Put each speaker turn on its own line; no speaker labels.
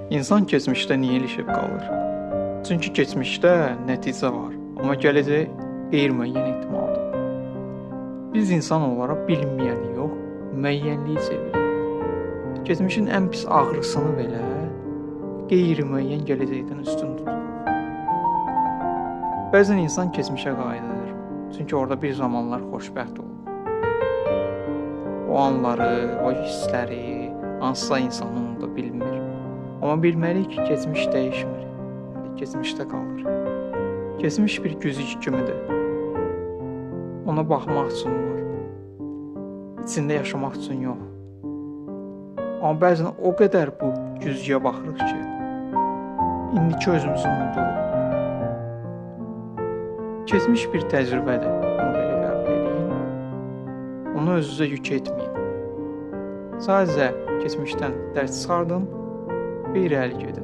İnsan keçmişdə niyə ilişib qalır? Çünki keçmişdə nəticə var, amma gələcək qeyri-müəyyən ehtimaldır. Biz insan olaraq bilinməyəni yox, müəyyənliyi sevirik. Keçmişin ən pis ağrısını belə qeyri-müəyyən gələcəkdən üstün tuturuq. Bəzən insan keçmişə qayıdır, çünki orada bir zamanlar xoşbəxt olub. O anları, o hissləri hansısa insan unuda bilmir. Amma bilməliyik ki, keçmiş dəyişmir, keçmişdə qalır. Keçmiş bir güzgü kimidir. Ona baxmaq üçün var, içində yaşamaq üçün yox. Amma bəzən o qədər bu güzgüyə baxırıq ki, indiki özümüzü unuduruq. Keçmiş bir təcrübədir, onu belə qəbul edin. Onu özünüzə yük etməyin. Sadəcə keçmişdən dərs çıxardın və irəli gedin.